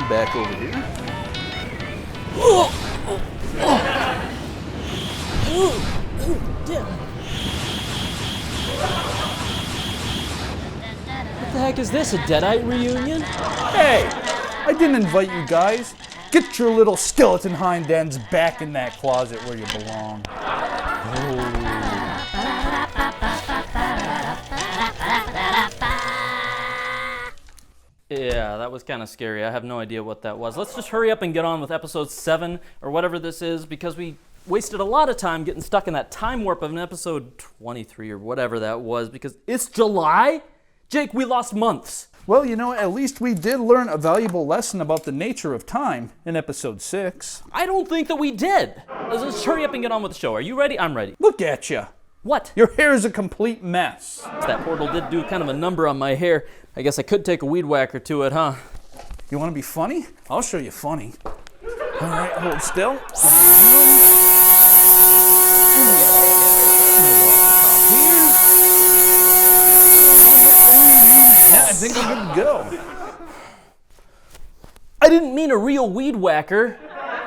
back over here. What the heck is this, a Deadite reunion? Hey, I didn't invite you guys. Get your little skeleton hind ends back in that closet where you belong. Yeah, that was kind of scary. I have no idea what that was. Let's just hurry up and get on with episode 7 or whatever this is, because we wasted a lot of time getting stuck in that time warp of an episode 23 or whatever that was, because it's July? Jake, we lost months. Well, you know, at least we did learn a valuable lesson about the nature of time in episode 6. I don't think that we did. Let's hurry up and get on with the show. Are you ready? I'm ready. Look at you. What? Your hair is a complete mess. That portal did do kind of a number on my hair. I guess I could take a weed whacker to it, huh? You want to be funny? I'll show you funny. All right, hold still. Yeah, I think I'm good to go. I didn't mean a real weed whacker.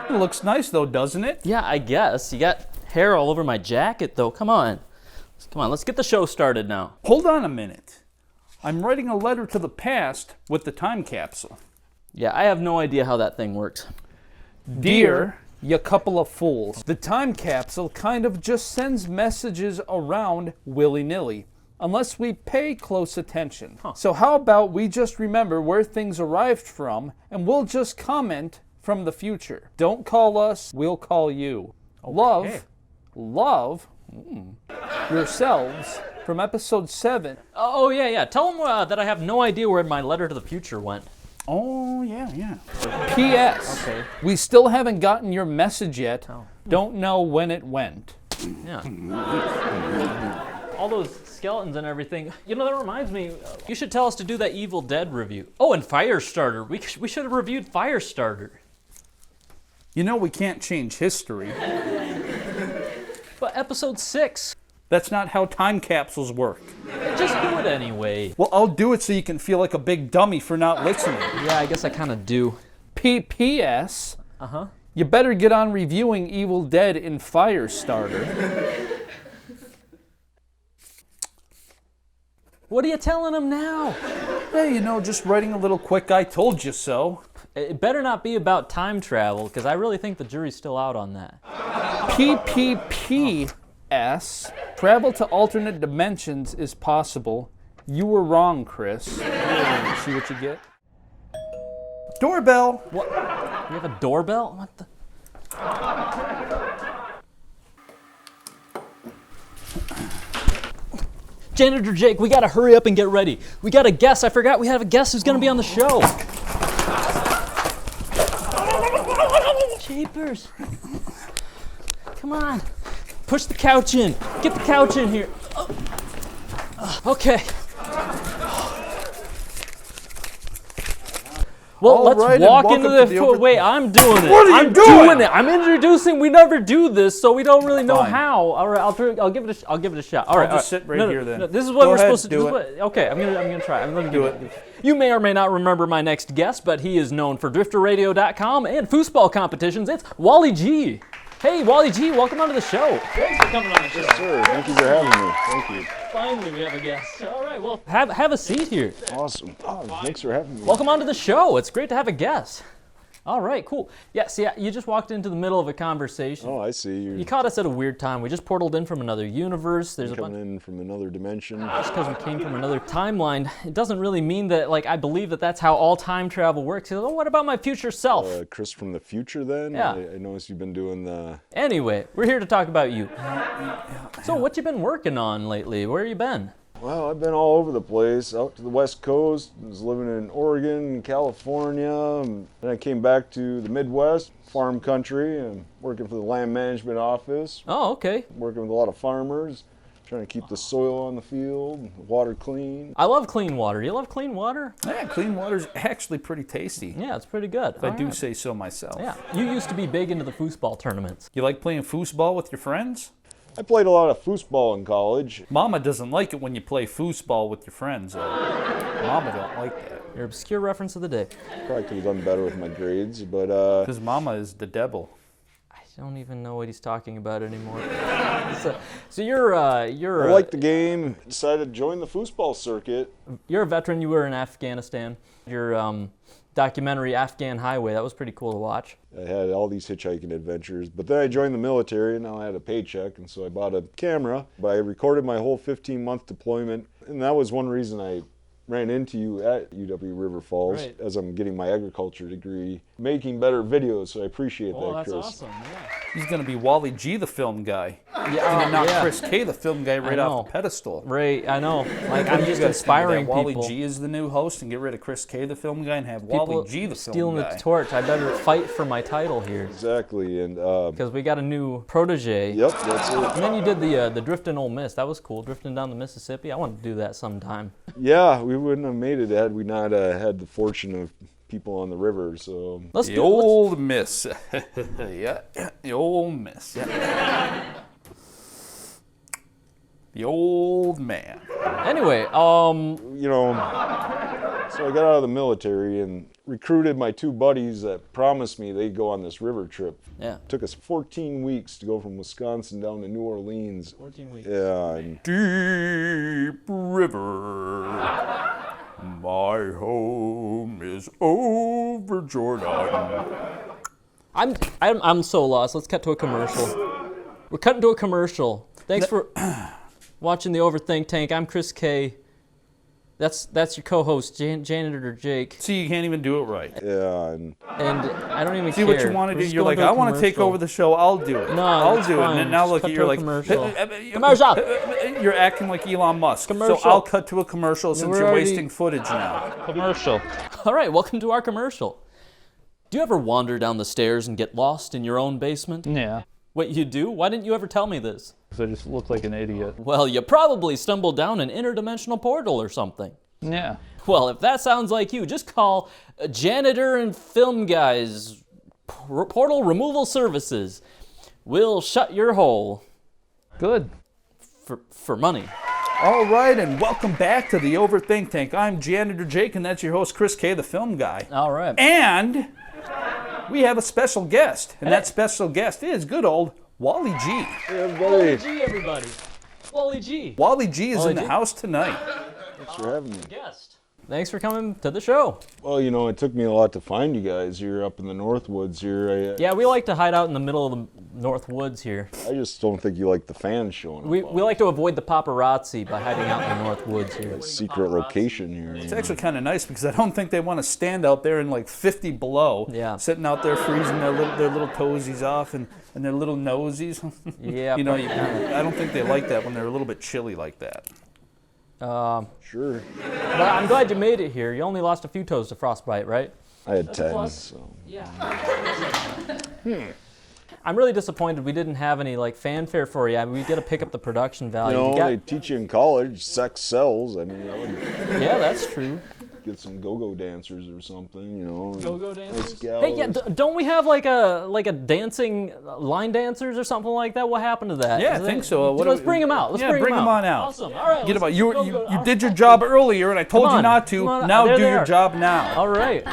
It looks nice though, doesn't it? Yeah, I guess. You got hair all over my jacket though. Come on, let's get the show started now. Hold on a minute. I'm writing a letter to the past with the time capsule. Yeah, I have no idea how that thing works. Dear, you couple of fools. The time capsule kind of just sends messages around willy-nilly, unless we pay close attention. So how about we just remember where things arrived from, and we'll just comment from the future. Don't call us, we'll call you. Okay. Love yourselves from episode 7. Oh, yeah. Tell them that I have no idea where my letter to the future went. Oh, yeah. P.S. Okay. We still haven't gotten your message yet. Oh. Don't know when it went. Yeah. All those skeletons and everything. You know, that reminds me, you should tell us to do that Evil Dead review. Oh, and Firestarter. We should have reviewed Firestarter. You know we can't change history. But episode 6. That's not how time capsules work. Just do it anyway. Well, I'll do it so you can feel like a big dummy for not listening. Yeah, I guess I kind of do. P.P.S. You better get on reviewing Evil Dead in Firestarter. What are you telling them now? Hey, you know, just writing a little quick I told you so. It better not be about time travel, because I really think the jury's still out on that. P.P.P.S. Travel to alternate dimensions is possible. You were wrong, Chris. See what you get? Doorbell! What? You have a doorbell? What the? Janitor Jake, we gotta hurry up and get ready. We got a guest. I forgot we have a guest who's gonna be on the show. Jeepers. Come on. Push the couch in. Get the couch in here. Okay. Well, let's walk into the wait, I'm doing it. What are you doing? I'm introducing. We never do this, so we don't really know how. All right, I'll give it a shot. All right, I'll just sit right here then. No, this is what we're supposed to do. Okay, I'm gonna try. I'm gonna do it. You may or may not remember my next guest, but he is known for DrifterRadio.com and foosball competitions. It's Wali-G. Hey, Wali-G, welcome onto the show. Thanks for coming on the show. Yes, sir. Thank you for having me. Thank you. Finally, we have a guest. All right, well, have a seat here. Awesome. Oh, thanks for having me. Welcome onto the show. It's great to have a guest. All right, cool. Yeah, see, you just walked into the middle of a conversation. Oh, I see. You caught us at a weird time. We just portaled in from another universe. There's coming in from another dimension. Just because we came from another timeline, it doesn't really mean that, like, I believe that that's how all time travel works. Oh, what about my future self? Chris from the future, then? Yeah. I noticed you've been doing the... Anyway, we're here to talk about you. So, what you been working on lately? Where you been? Well, I've been all over the place, out to the West Coast. I was living in Oregon, California, and then I came back to the Midwest, farm country, and working for the land management office. Oh, okay. Working with a lot of farmers, trying to keep the soil on the field, the water clean. I love clean water. You love clean water? Yeah, clean water's actually pretty tasty. Yeah, it's pretty good. If I do say so myself. Yeah. You used to be big into the foosball tournaments. You like playing foosball with your friends? I played a lot of foosball in college. Mama doesn't like it when you play foosball with your friends. Mama don't like that. Your obscure reference of the day. Probably could have done better with my grades, but His mama is the devil. I don't even know what he's talking about anymore. So you're I liked the game. Decided to join the foosball circuit. You're a veteran. You were in Afghanistan. Your documentary Afghan Highway, that was pretty cool to watch. I had all these hitchhiking adventures, but then I joined the military and now I had a paycheck, and so I bought a camera. But I recorded my whole 15-month deployment, and that was one reason I ran into you at UW River Falls as I'm getting my agriculture degree, making better videos, so I appreciate that, Chris. Oh, that's awesome, yeah. He's going to be Wali-G, the film guy. Yeah, And not Chris K, the film guy, right off the pedestal. Right, I know. Like, I'm just inspiring people. Wali-G is the new host, and get rid of Chris K, the film guy, and have Wali-G, the film stealing guy. the torch. I better fight for my title here. Exactly, and because we got a new protege. Yep, that's it. And then you did the Drifting Ole Miss. That was cool. Drifting down the Mississippi. I want to do that sometime. Yeah, we wouldn't have made it had we not had the fortune of people on the river. So The old Miss. Yeah, the old Miss. Yeah. The old man. Anyway, you know, so I got out of the military and recruited my two buddies that promised me they'd go on this river trip. Yeah. It took us 14 weeks to go from Wisconsin down to New Orleans. 14 weeks. Yeah. And Deep river, my home is over Jordan. I'm so lost. Let's cut to a commercial. We're cutting to a commercial. Thanks for watching the Overthink Tank. I'm Chris K. That's your co-host, Janitor Jake. See, you can't even do it right. yeah, and I don't even See care. what you want to We're do. just You're going like, to a I want to take commercial. over the show. I'll do it. No, I'll it's do it. fine. And now Just look, cut you're to a like, commercial. commercial. Commercial. You're acting like Elon Musk. Commercial. So I'll cut to a commercial since we're you're already- wasting footage now. Commercial. All right, welcome to our commercial. Do you ever wander down the stairs and get lost in your own basement? Yeah, Wait, you do? Why didn't you ever tell me this? because I just look like an idiot. Well, you probably stumbled down an interdimensional portal or something. Yeah. Well, if that sounds like you, just call Janitor and Film Guys Portal Removal Services. We'll shut your hole Good. for money. All right, and welcome back to the Overthink Tank. I'm Janitor Jake, and that's your host, Chris K, the film guy. All right. And we have a special guest, and that special guest is good old Wali-G. everybody, everybody. Wali-G. Wali-G is in the Wali-G? house tonight. thanks for having me. Guest. Thanks for coming to the show. Well, you know, it took me a lot to find you guys. You're up in the Northwoods here. Yeah, we like to hide out in the middle of the North Woods here. I just don't think you like the fans showing up. We like to avoid the paparazzi by hiding out in the North Woods here. Secret location here. It's actually kind of nice because I don't think they want to stand out there in like 50 below, Yeah. sitting out there freezing their little toesies off and their little nosies. Yeah. You know, I don't think they like that when they're a little bit chilly like that. Sure. But I'm glad you made it here. You only lost a few toes to frostbite, right? I had 10, plus. so. I'm really disappointed we didn't have any like fanfare for you. I mean, we got to pick up the production You value. know, You got- they teach you in college, sex sells. I mean, I would yeah, that's true. get some go-go dancers or something, you know. Go-go nice dancers? gals. Hey, yeah, don't we have like a dancing line dancers or something like that? What happened to that? Yeah, I Is think that- so. What do Let's we- bring them out. Let's yeah, bring 'em on out. Awesome. All right. Get let's about you go. you did your job earlier, and I told Come you on, not to. come on, Now there do they your are. job now. All right.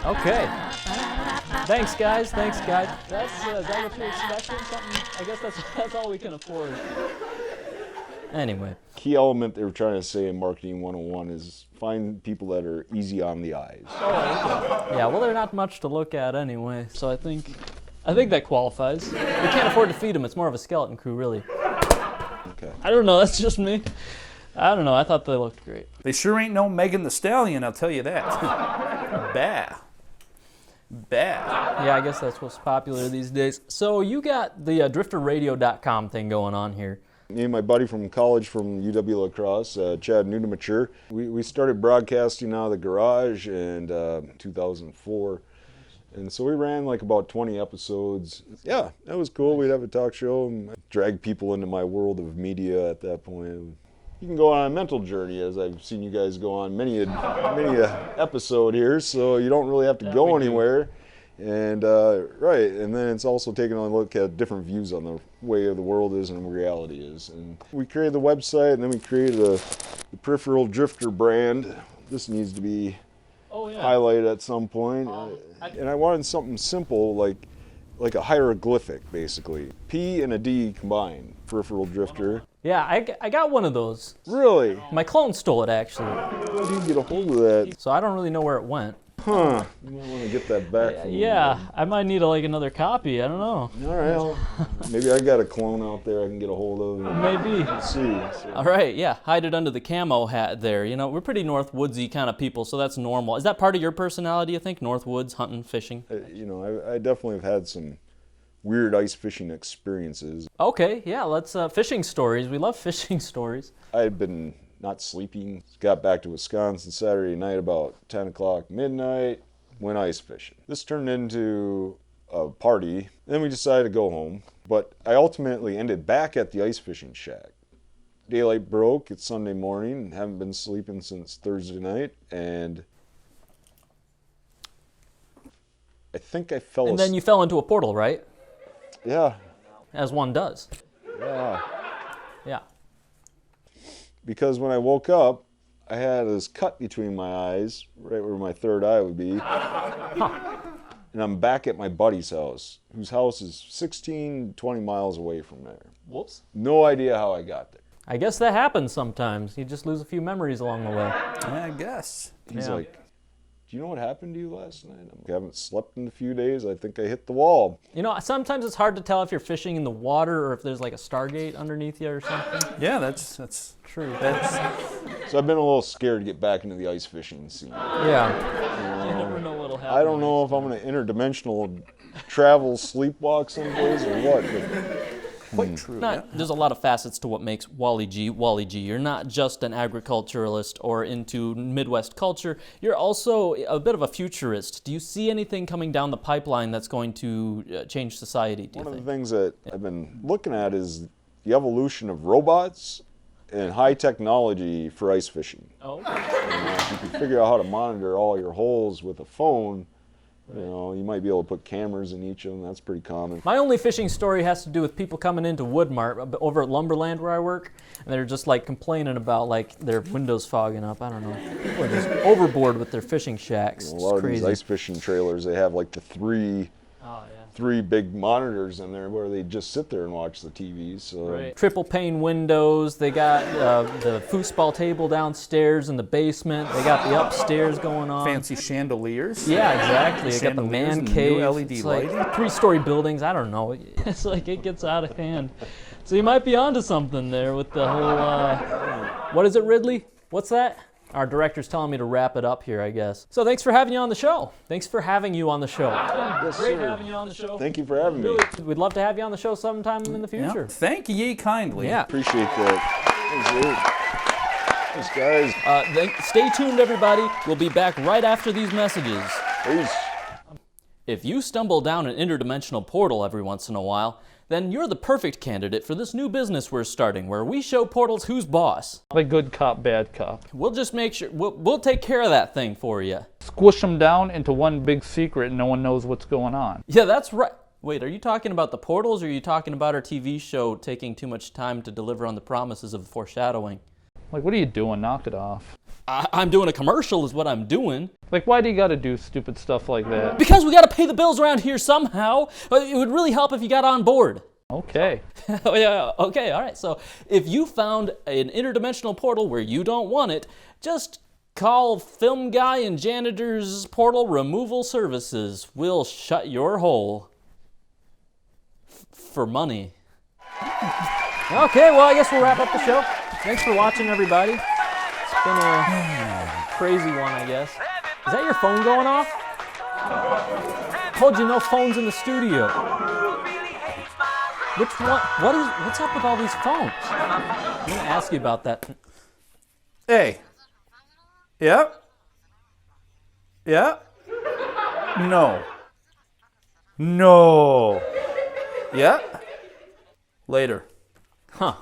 Okay. Thanks, guys. That's is that what you're expecting? Something? I guess that's all we can afford. Anyway. Key element they were trying to say in Marketing 101 is find people that are easy on the eyes. Yeah, well, they're not much to look at anyway, so I think that qualifies. We can't afford to feed them. It's more of a skeleton crew, really. Okay. I don't know. That's just me. I don't know. I thought they looked great. They sure ain't no Megan the Stallion, I'll tell you that. Bah. Yeah, I guess that's what's popular these days. So you got the drifterradio.com thing going on here. Me and my buddy from college from UW La Crosse, Chad Nudemature, we started broadcasting out of the garage in 2004. And so we ran like about 20 episodes. Yeah, that was cool. We'd have a talk show and drag people into my world of media at that point. You can go on a mental journey, as I've seen you guys go on many a episode here, so you don't really have to go anywhere. And right, and then it's also taking a look at different views on the way the world is and reality is. And we created the website, and then we created the Peripheral Drifter brand. This needs to be highlighted at some point. And I wanted something simple, like a hieroglyphic, basically. P and a D combined. Peripheral Drifter. Yeah, I got one of those. Really? My clone stole it, actually. How do you get a hold of that? So I don't really know where it went. Huh. You might want to get that back from Yeah, I might need another copy. I don't know. All right. Maybe I got a clone out there I can get a hold of. Maybe. Let's see. All right, yeah, hide it under the camo hat there. You know, we're pretty North Woodsy kind of people, so that's normal. Is that part of your personality, you think? North Woods, hunting, fishing? You know, I definitely have had some weird ice fishing experiences. Okay, yeah, let's fishing stories. We love fishing stories. I had been not sleeping. Got back to Wisconsin Saturday night about 10 o'clock midnight. Went ice fishing. This turned into a party. Then we decided to go home. But I ultimately ended back at the ice fishing shack. Daylight broke. It's Sunday morning. Haven't been sleeping since Thursday night. And I think I fell And then you fell into a portal, right? Yeah. As one does. Yeah. Yeah. Because when I woke up, I had this cut between my eyes, right where my third eye would be. And I'm back at my buddy's house, whose house is 16, 20 miles away from there. Whoops. No idea how I got there. I guess that happens sometimes. You just lose a few memories along the way. I guess. He's Yeah. like, do you know what happened to you last night? I'm like, I haven't slept in a few days. I think I hit the wall. You know, sometimes it's hard to tell if you're fishing in the water or if there's like a Stargate underneath you or something. Yeah, that's True. So I've been a little scared to get back into the ice fishing scene. Yeah. You never know what'll happen. I don't know if I'm going to interdimensional travel, sleepwalk someplace or what. But quite true. There's a lot of facets to what makes Wali-G Wali-G. You're not just an agriculturalist or into Midwest culture. You're also a bit of a futurist. Do you see anything coming down the pipeline that's going to change society, do you one of think? the things that I've been looking at is the evolution of robots and high technology for ice fishing. Oh. If you can figure out how to monitor all your holes with a phone, you know, you might be able to put cameras in each of them. That's pretty common. My only fishing story has to do with people coming into Woodmart over at Lumberland where I work, and they're just like complaining about like their windows fogging up. I don't know. People are just overboard with their fishing shacks. A It's lot of crazy. these ice fishing trailers, they have like the three big monitors in there where they just sit there and watch the TV. So Right. Triple pane windows. They got the foosball table downstairs in the basement. They got the upstairs going on. Fancy chandeliers. Yeah, exactly. They got the Chandeliers man and cave. new LED It's like lighting. 3-story buildings. I don't know. It's like it gets out of hand. So you might be onto something there with the whole. What is it, Ridley? What's that? Our director's telling me to wrap it up here, I guess. So thanks for having you on the show. Thanks for having you on the show. Yes, Great sir. having you on the show. Thank you for having me. We'd love to have you on the show sometime in the Yeah. future. Thank ye kindly. Yeah. Appreciate that. Thanks, guys. Stay tuned, everybody. We'll be back right after these messages. Peace. If you stumble down an interdimensional portal every once in a while, then you're the perfect candidate for this new business we're starting where we show portals who's boss. Like good cop, bad cop. We'll just make sure, we'll take care of that thing for you. Squish them down into one big secret and no one knows what's going on. Yeah, that's right. Wait, are you talking about the portals or are you talking about our TV show taking too much time to deliver on the promises of foreshadowing? Like, what are you doing? Knock it off. I'm doing a commercial is what I'm doing. Like, why do you gotta do stupid stuff like that? Because we gotta pay the bills around here somehow. It would really help if you got on board. Okay. Oh, yeah, okay, all right. So if you found an interdimensional portal where you don't want it, just call Film Guy and Janitor's Portal Removal Services. We'll shut your hole. For money. Okay, well, I guess we'll wrap up the show. Thanks for watching, everybody. It's been a crazy one, I guess. Is that your phone going off? Told you no phones in the studio. Which one? What's up with all these phones? I'm gonna ask you about that. Hey. Yep. Yeah. No. No. Yeah. Later. Huh.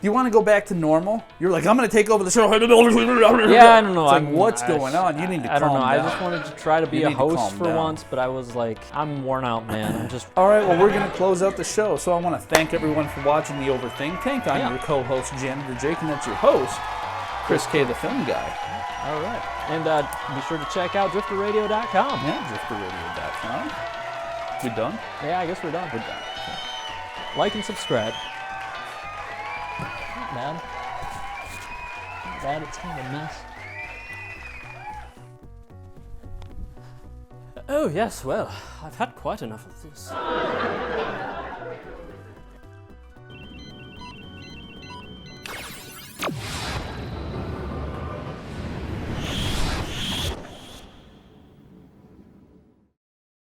you want to go back to normal? You're like, I'm going to take over the show. Yeah, I don't know. It's like, what's going on? You need to calm down. I don't know. I just wanted to try to be You a need to host calm for down. once, but I was like, I'm worn out, man. I'm just. All right, well, we're going to close out the show. So I want to thank everyone for watching the Overthink Tank. I'm Yeah. your co-host, Janitor Jake, and that's your host, Chris K, the film guy. All right. And be sure to check out drifterradio.com. Yeah, drifterradio.com. We done? Yeah, I guess we're done. We're done. Like and subscribe. Not bad. Not bad. It's kind of a mess. Oh, yes, well, I've had quite enough of this.